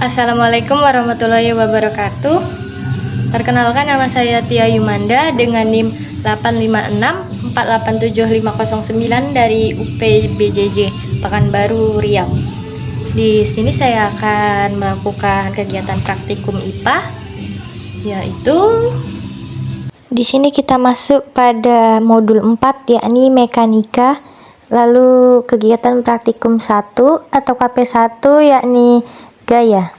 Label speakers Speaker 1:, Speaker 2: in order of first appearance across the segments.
Speaker 1: Assalamualaikum warahmatullahi wabarakatuh. Perkenalkan, nama saya Tia Yumanda dengan NIM 856487509 dari UPBJJ Pekanbaru Riau. Di sini saya akan melakukan kegiatan praktikum IPA, yaitu di sini kita masuk pada modul 4 yakni mekanika. Lalu kegiatan praktikum 1 atau KP1 yakni gaya.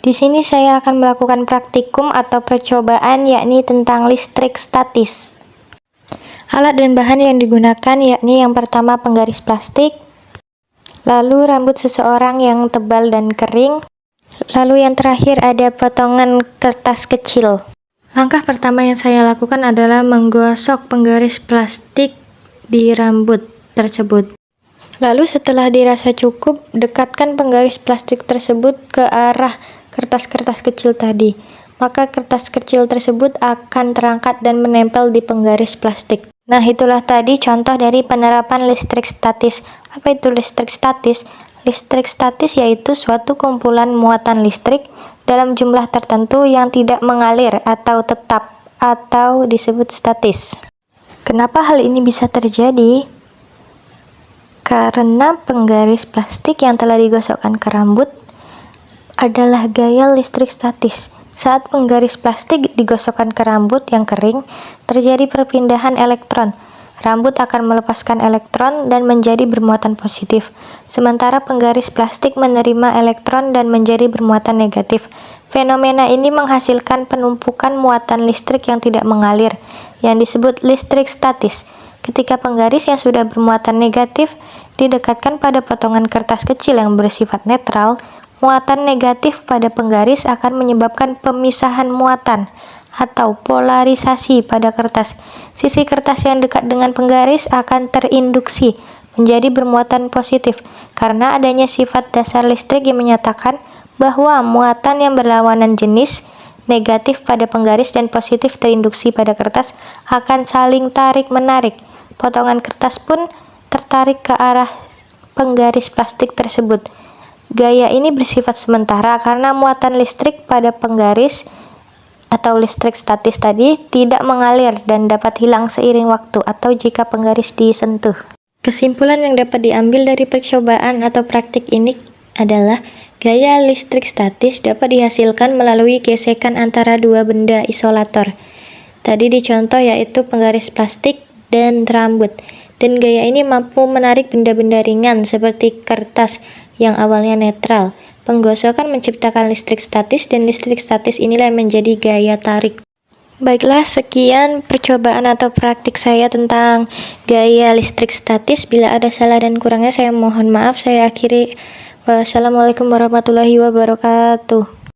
Speaker 1: Di sini saya akan melakukan praktikum atau percobaan yakni tentang listrik statis. Alat dan bahan yang digunakan yakni yang pertama penggaris plastik, lalu rambut seseorang yang tebal dan kering, lalu yang terakhir ada potongan kertas kecil. Langkah pertama yang saya lakukan adalah menggosok penggaris plastik di rambut tersebut. Lalu setelah dirasa cukup, dekatkan penggaris plastik tersebut ke arah kertas-kertas kecil tadi. Maka kertas kecil tersebut akan terangkat dan menempel di penggaris plastik. Nah, itulah tadi contoh dari penerapan listrik statis. Apa itu listrik statis? Listrik statis yaitu suatu kumpulan muatan listrik dalam jumlah tertentu yang tidak mengalir atau tetap, atau disebut statis. Kenapa hal ini bisa terjadi? Karena penggaris plastik yang telah digosokkan ke rambut adalah gaya listrik statis. Saat penggaris plastik digosokkan ke rambut yang kering, terjadi perpindahan elektron. Rambut akan melepaskan elektron dan menjadi bermuatan positif, sementara penggaris plastik menerima elektron dan menjadi bermuatan negatif. Fenomena ini menghasilkan penumpukan muatan listrik yang tidak mengalir, yang disebut listrik statis. Ketika penggaris yang sudah bermuatan negatif didekatkan pada potongan kertas kecil yang bersifat netral, muatan negatif pada penggaris akan menyebabkan pemisahan muatan atau polarisasi pada kertas. Sisi kertas yang dekat dengan penggaris akan terinduksi menjadi bermuatan positif karena adanya sifat dasar listrik yang menyatakan bahwa muatan yang berlawanan jenis negatif pada penggaris dan positif terinduksi pada kertas akan saling tarik-menarik. Potongan kertas pun tertarik ke arah penggaris plastik tersebut. Gaya ini bersifat sementara karena muatan listrik pada penggaris atau listrik statis tadi tidak mengalir dan dapat hilang seiring waktu atau jika penggaris disentuh. Kesimpulan yang dapat diambil dari percobaan atau praktik ini adalah gaya listrik statis dapat dihasilkan melalui gesekan antara dua benda isolator. Tadi dicontoh yaitu penggaris plastik dan rambut. Dan gaya ini mampu menarik benda-benda ringan seperti kertas yang awalnya netral. Penggosokan menciptakan listrik statis dan listrik statis inilah yang menjadi gaya tarik. Baiklah, sekian percobaan atau praktik saya tentang gaya listrik statis. Bila ada salah dan kurangnya saya mohon maaf. Saya akhiri. Wassalamualaikum warahmatullahi wabarakatuh.